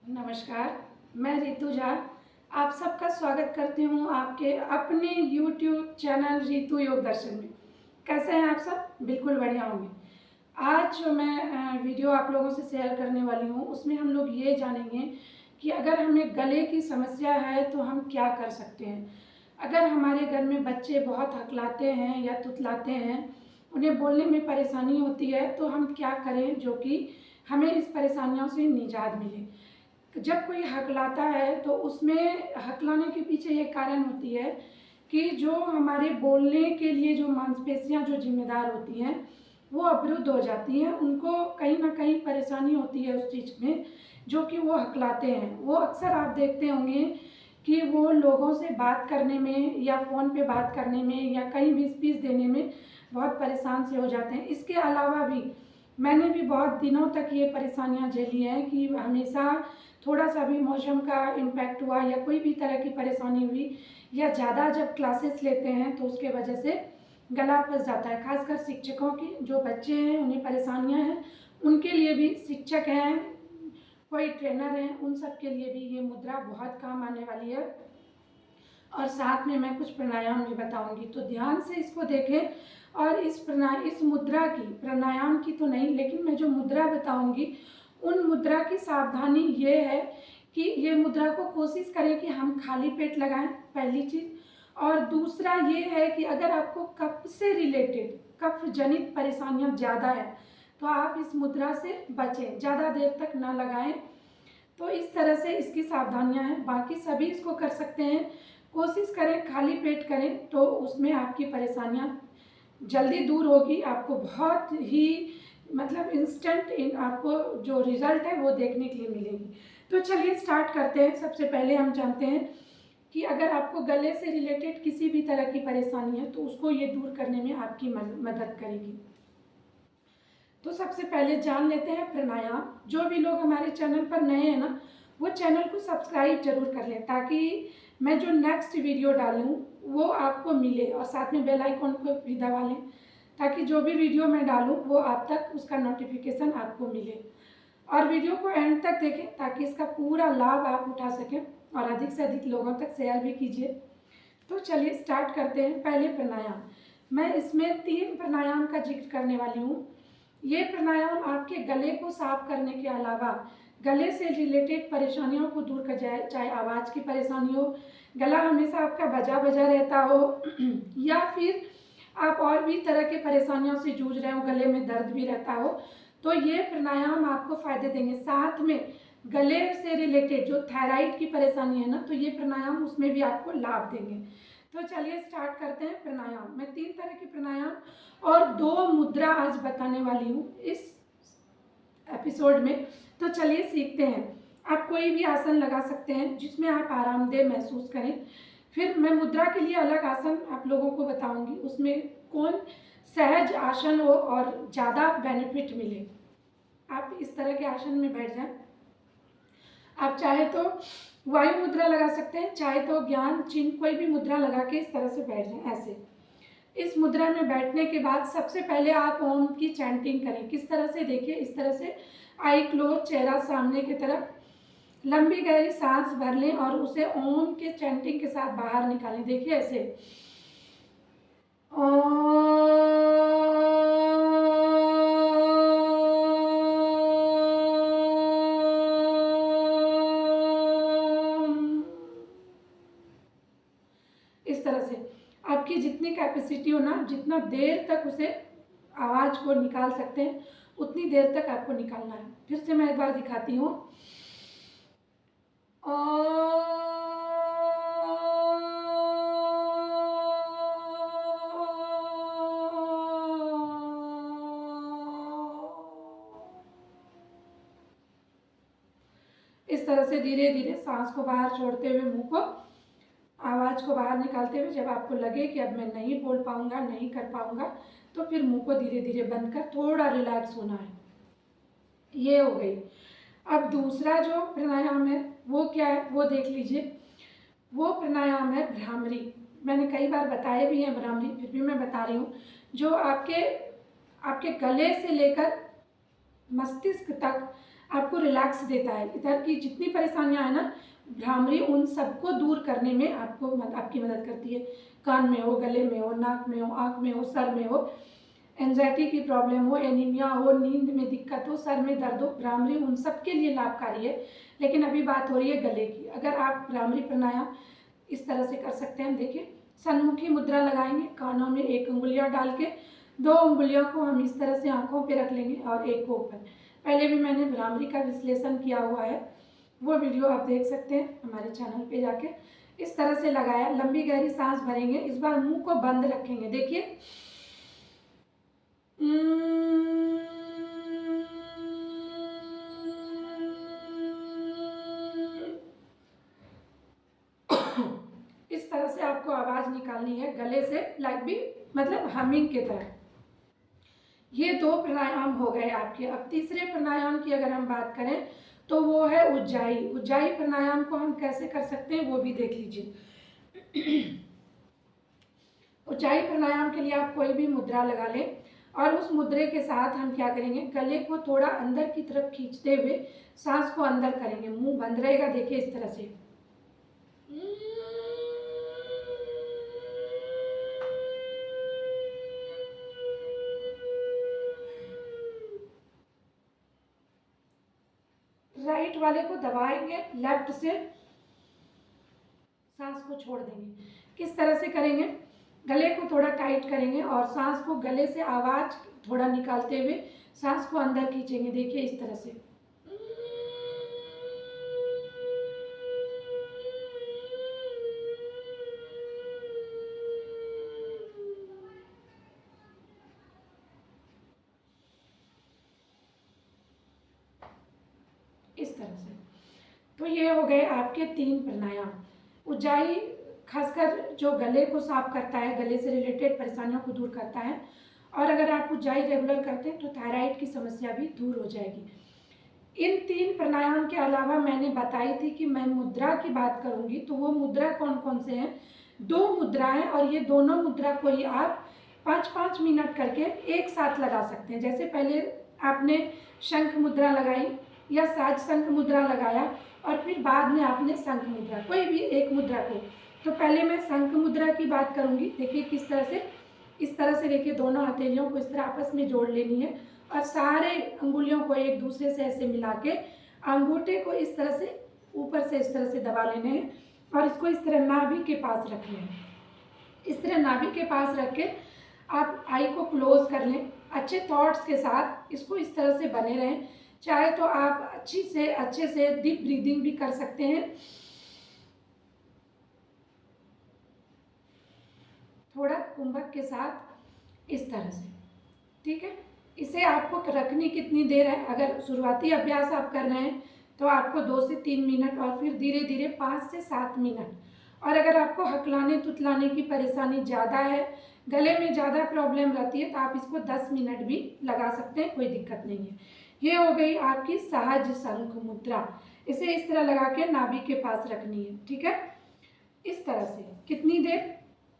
नमस्कार, मैं रितु झा आप सबका स्वागत करती हूँ आपके अपने YouTube चैनल रितु योग दर्शन में। कैसे हैं आप सब? बिल्कुल बढ़िया होंगे। आज जो मैं वीडियो आप लोगों से शेयर करने वाली हूँ उसमें हम लोग ये जानेंगे कि अगर हमें गले की समस्या है तो हम क्या कर सकते हैं। अगर हमारे घर में बच्चे बहुत हकलाते हैं या तुतलाते हैं, उन्हें बोलने में परेशानी होती है, तो हम क्या करें जो कि हमें इस परेशानियों से निजात मिले। जब कोई हकलाता है तो उसमें हकलाने के पीछे ये कारण होती है कि जो हमारे बोलने के लिए जो मांसपेशियां जो जिम्मेदार होती हैं वो अवरुद्ध हो जाती हैं। उनको कहीं ना कहीं परेशानी होती है उस चीज़ में जो कि वो हकलाते हैं। वो अक्सर आप देखते होंगे कि वो लोगों से बात करने में या फ़ोन पे बात करने में या कहीं भी स्पीच देने में बहुत परेशान से हो जाते हैं। इसके अलावा भी मैंने भी बहुत दिनों तक ये परेशानियां झेली हैं कि हमेशा थोड़ा सा भी मौसम का इम्पैक्ट हुआ या कोई भी तरह की परेशानी हुई या ज़्यादा जब क्लासेस लेते हैं तो उसके वजह से गला फंस जाता है। खासकर शिक्षकों की जो बच्चे हैं उन्हें परेशानियां हैं, उनके लिए भी, शिक्षक हैं, कोई ट्रेनर हैं, उन सब के लिए भी ये मुद्रा बहुत काम आने वाली है। और साथ में मैं कुछ प्राणायाम भी बताऊंगी, तो ध्यान से इसको देखें। और इस मुद्रा की, प्राणायाम की तो नहीं, लेकिन मैं जो मुद्रा बताऊंगी उन मुद्रा की सावधानी ये है कि ये मुद्रा को कोशिश करें कि हम खाली पेट लगाएं, पहली चीज़। और दूसरा ये है कि अगर आपको कफ से रिलेटेड, कफ जनित परेशानियां ज़्यादा है तो आप इस मुद्रा से बचें, ज़्यादा देर तक ना लगाएं। तो इस तरह से इसकी सावधानियां हैं। बाकी सभी इसको कर सकते हैं। कोशिश करें खाली पेट करें तो उसमें आपकी परेशानियां जल्दी दूर होगी। आपको बहुत ही मतलब इंस्टेंट आपको जो रिजल्ट है वो देखने के लिए मिलेगी। तो चलिए स्टार्ट करते हैं। सबसे पहले हम जानते हैं कि अगर आपको गले से रिलेटेड किसी भी तरह की परेशानी है तो उसको ये दूर करने में आपकी मदद करेगी। तो सबसे पहले जान लेते हैं प्राणायाम। जो भी लोग हमारे चैनल पर नए हैं ना, वो चैनल को सब्सक्राइब जरूर कर लें ताकि मैं जो नेक्स्ट वीडियो डालूँ वो आपको मिले, और साथ में बेल आइकॉन को भी दबा लें ताकि जो भी वीडियो मैं डालूँ वो आप तक उसका नोटिफिकेशन आपको मिले। और वीडियो को एंड तक देखें ताकि इसका पूरा लाभ आप उठा सकें, और अधिक से अधिक लोगों तक शेयर भी कीजिए। तो चलिए स्टार्ट करते हैं। पहले प्राणायाम, मैं इसमें 3 प्राणायाम का जिक्र करने वाली हूँ। ये प्राणायाम आपके गले को साफ करने के अलावा गले से रिलेटेड परेशानियों को दूर कर जाए, चाहे आवाज़ की परेशानी हो, गला हमेशा आपका बजा बजा रहता हो या फिर आप और भी तरह के परेशानियों से जूझ रहे हो, गले में दर्द भी रहता हो, तो ये प्राणायाम आपको फ़ायदे देंगे। साथ में गले से रिलेटेड जो थायराइड की परेशानी है ना, तो ये प्राणायाम उसमें भी आपको लाभ देंगे। तो चलिए स्टार्ट करते हैं प्राणायाम। मैं 3 तरह के प्राणायाम और 2 मुद्रा आज बताने वाली हूँ इस एपिसोड में। तो चलिए सीखते हैं। आप कोई भी आसन लगा सकते हैं जिसमें आप आरामदेह महसूस करें। फिर मैं मुद्रा के लिए अलग आसन आप लोगों को बताऊंगी, उसमें कौन सहज आसन हो और ज़्यादा बेनिफिट मिले। आप इस तरह के आसन में बैठ जाएं। आप चाहे तो वायु मुद्रा लगा सकते हैं, चाहे तो ज्ञान चिन्ह, कोई भी मुद्रा लगा के इस तरह से बैठ जाएं ऐसे। इस मुद्रा में बैठने के बाद सबसे पहले आप ओम की चैंटिंग करें। किस तरह से? देखिए, इस तरह से आई क्लोज, चेहरा सामने की तरफ, लंबी गहरी सांस भर लें और उसे ओम के चैंटिंग के साथ बाहर निकालें। देखिए ऐसे, इस तरह से आपकी जितनी कैपेसिटी हो ना, जितना देर तक उसे आवाज़ को निकाल सकते हैं उतनी देर तक आपको निकालना है। फिर से मैं एक बार दिखाती हूँ। इस तरह से धीरे धीरे सांस को बाहर छोड़ते हुए, मुंह को, आवाज़ को बाहर निकालते हुए, जब आपको लगे कि अब मैं नहीं बोल पाऊंगा, नहीं कर पाऊंगा, तो फिर मुंह को धीरे धीरे बंद कर थोड़ा रिलैक्स होना है। ये हो गई। अब दूसरा जो प्राणायाम है वो क्या है वो देख लीजिए। वो प्राणायाम है भ्रामरी। मैंने कई बार बताए भी हैं भ्रामरी, फिर भी मैं बता रही हूँ। जो आपके गले से लेकर मस्तिष्क तक आपको रिलैक्स देता है। इधर की जितनी परेशानियां हैं ना भ्रामरी, उन सबको दूर करने में आपकी मदद करती है। कान में हो, गले में हो, नाक में हो, आँख में हो, सर में हो, एंजाइटी की प्रॉब्लम हो, एनीमिया हो, नींद में दिक्कत हो, सर में दर्द हो, भ्रामरी उन सब के लिए लाभकारी है। लेकिन अभी बात हो रही है गले की। अगर आप भ्रामरी प्राणायाम इस तरह से कर सकते हैं। देखिए, सन्मुखी मुद्रा लगाएंगे, कानों में एक उंगलियां डाल के 2 उंगलियों को हम इस तरह से आंखों पे रख लेंगे और एक को ऊपर। पहले भी मैंने भ्रामरी का विश्लेषण किया हुआ है, वो वीडियो आप देख सकते हैं हमारे चैनल पे जाके। इस तरह से लगाया, लंबी गहरी सांस भरेंगे। इस बार मुंह को बंद रखेंगे। देखिए, इस तरह से आपको आवाज निकालनी है गले से, लाइक भी मतलब हमिंग की तरह। ये 2 प्राणायाम हो गए आपके। अब तीसरे प्राणायाम की अगर हम बात करें तो वो है उज्जाई। उज्जाई प्राणायाम को हम कैसे कर सकते हैं वो भी देख लीजिए। उज्जाई प्राणायाम के लिए आप कोई भी मुद्रा लगा लें और उस मुद्रे के साथ हम क्या करेंगे, गले को थोड़ा अंदर की तरफ खींचते हुए सांस को अंदर करेंगे। मुंह बंद रहेगा, देखिए इस तरह से। राइट वाले को दबाएंगे, लेफ्ट से सांस को छोड़ देंगे। किस तरह से करेंगे, गले को थोड़ा टाइट करेंगे और सांस को गले से आवाज थोड़ा निकालते हुए सांस को अंदर खींचेंगे। देखिए इस तरह से। इस तरह से। तो ये हो गए आपके 3 प्राणायाम। उज्जाई खासकर जो गले को साफ करता है, गले से रिलेटेड परेशानियों को दूर करता है। और अगर आप उज्जाई रेगुलर करते हैं तो थायराइड की समस्या भी दूर हो जाएगी। इन 3 प्राणायाम के अलावा मैंने बताई थी कि मैं मुद्रा की बात करूंगी, तो वो मुद्रा कौन कौन से हैं। 2 मुद्रा हैं और ये दोनों मुद्रा को ही आप 5-5 मिनट करके एक साथ लगा सकते हैं। जैसे पहले आपने शंख मुद्रा लगाई या साज शंख मुद्रा लगाया और फिर बाद में आपने शंख मुद्रा, कोई भी एक मुद्रा को। तो पहले मैं शंख मुद्रा की बात करूंगी। देखिए किस तरह से, इस तरह से देखिए दोनों हथेलियों को इस तरह आपस में जोड़ लेनी है और सारे अंगुलियों को एक दूसरे से ऐसे मिला के अंगूठे को इस तरह से ऊपर से इस तरह से दबा लेने हैं और इसको इस तरह नाभि के पास रखना है। इस तरह नाभि के पास रख के आप आई को क्लोज कर लें। अच्छे थॉट्स के साथ इसको इस तरह से बने रहें। चाहे तो आप अच्छे से डीप ब्रीदिंग भी कर सकते हैं। थोड़ा कुंभक के साथ इस तरह से, ठीक है। इसे आपको रखनी कितनी देर है, अगर शुरुआती अभ्यास आप कर रहे हैं तो आपको 2 से 3 मिनट और फिर धीरे धीरे 5 से 7 मिनट। और अगर आपको हकलाने तुतलाने की परेशानी ज़्यादा है, गले में ज़्यादा प्रॉब्लम रहती है, तो आप इसको 10 मिनट भी लगा सकते हैं, कोई दिक्कत नहीं है। ये हो गई आपकी सहज शंख मुद्रा। इसे इस तरह लगा के नाभि के पास रखनी है, ठीक है। इस तरह से कितनी देर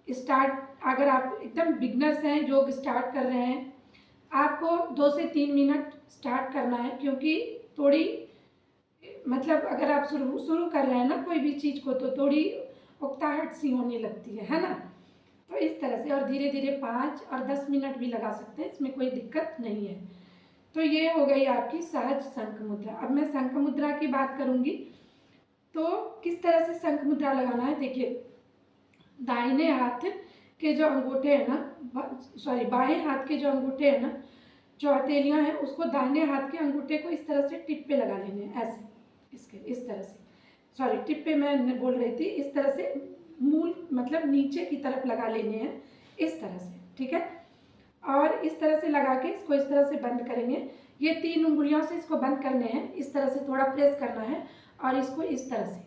स्टार्ट, अगर आप एकदम बिगनर्स हैं, योग स्टार्ट कर रहे हैं, आपको 2 से 3 मिनट स्टार्ट करना है। क्योंकि थोड़ी मतलब अगर आप शुरू कर रहे हैं ना कोई भी चीज़ को, तो थोड़ी उकताहट सी होने लगती है ना। तो इस तरह से, और धीरे धीरे 5 और 10 मिनट भी लगा सकते हैं, इसमें कोई दिक्कत नहीं है। तो ये हो गई आपकी सहज शंख मुद्रा। अब मैं शंख मुद्रा की बात करूंगी। तो किस तरह से शंख मुद्रा लगाना है, देखिए दाहिने हाथ के जो अंगूठे हैं ना, सॉरी बाएं हाथ के जो अंगूठे हैं ना, जो हथेलियां हैं, उसको दाहिने हाथ के अंगूठे को इस तरह से टिप पे लगा लेने हैं, ऐसे इसके इस तरह से, सॉरी टिप पे मैं बोल रही थी, इस तरह से मूल मतलब नीचे की तरफ लगा लेने हैं इस तरह से, ठीक है। और इस तरह से लगा के इसको इस तरह से बंद करेंगे। ये 3 उंगलियों से इसको बंद करने हैं, इस तरह से थोड़ा प्रेस करना है और इसको इस तरह से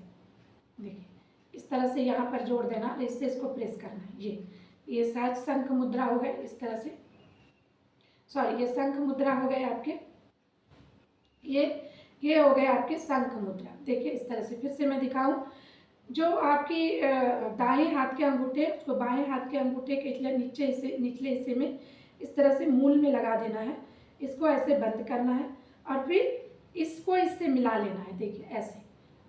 देखिए इस तरह से यहाँ पर जोड़ देना और इससे इसको प्रेस करना है। ये सहज शंख मुद्रा हो गए इस तरह से, सॉरी ये शंख मुद्रा हो गए आपके, ये हो गए आपके शंख मुद्रा। देखिए इस तरह से फिर से मैं दिखाऊं, जो आपकी दाएं हाथ के अंगूठे, उसको बाएं हाथ के अंगूठे के निचले हिस्से में इस तरह से मूल में लगा देना है, इसको ऐसे बंद करना है और फिर इसको इससे मिला लेना है, देखिए ऐसे,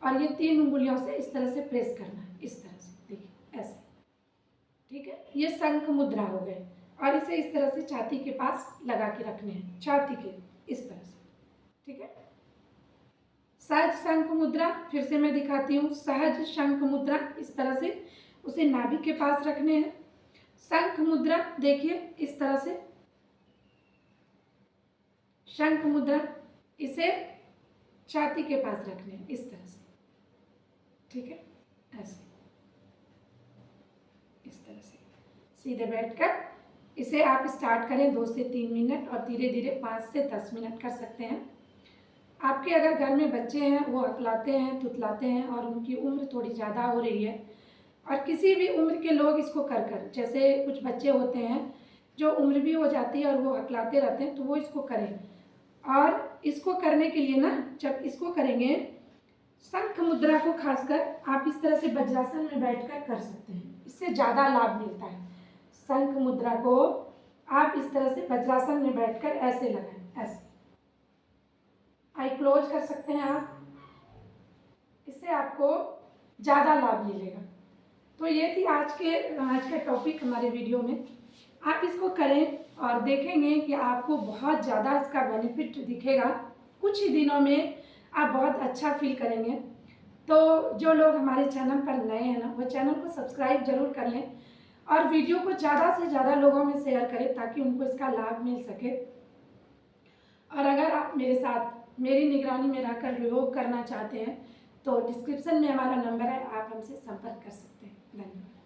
और ये 3 उंगलियों से इस तरह से प्रेस करना है, इस तरह से, देखिए ऐसे, ठीक है। ये शंख मुद्रा हो गए, और इसे इस तरह से छाती के पास लगा के रखने हैं, छाती के इस तरह से, ठीक है। सहज शंख मुद्रा फिर से मैं दिखाती हूँ। सहज शंख मुद्रा इस तरह से उसे नाभि के पास रखने हैं। शंख मुद्रा देखिए इस तरह से, शंख मुद्रा इसे छाती के पास रखने हैं इस तरह से, ठीक है, ऐसे, इस तरह से सीधे बैठकर इसे आप स्टार्ट करें 2 से 3 मिनट, और धीरे धीरे 5 से 10 मिनट कर सकते हैं। आपके अगर घर में बच्चे हैं, वो हकलाते हैं, तुतलाते हैं, और उनकी उम्र थोड़ी ज़्यादा हो रही है, और किसी भी उम्र के लोग इसको कर कर, जैसे कुछ बच्चे होते हैं जो उम्र भी हो जाती है और वो हकलाते रहते हैं, तो वो इसको करें। और इसको करने के लिए ना, जब इसको करेंगे, शंख मुद्रा को खासकर आप इस तरह से वज्रासन में बैठकर कर सकते हैं, इससे ज़्यादा लाभ मिलता है। शंख मुद्रा को आप इस तरह से वज्रासन में बैठकर ऐसे लगाएं, ऐसे, आई क्लोज कर सकते हैं आप, इससे आपको ज़्यादा लाभ मिलेगा। तो ये थी आज का टॉपिक हमारे वीडियो में। आप इसको करें और देखेंगे कि आपको बहुत ज़्यादा इसका बेनिफिट दिखेगा। कुछ ही दिनों में आप बहुत अच्छा फील करेंगे। तो जो लोग हमारे चैनल पर नए हैं ना, वो चैनल को सब्सक्राइब जरूर कर लें, और वीडियो को ज़्यादा से ज़्यादा लोगों में शेयर करें ताकि उनको इसका लाभ मिल सके। और अगर आप मेरे साथ मेरी निगरानी में रहकर योग करना चाहते हैं तो डिस्क्रिप्शन में हमारा नंबर है, आप हमसे संपर्क कर सकते हैं। धन्यवाद।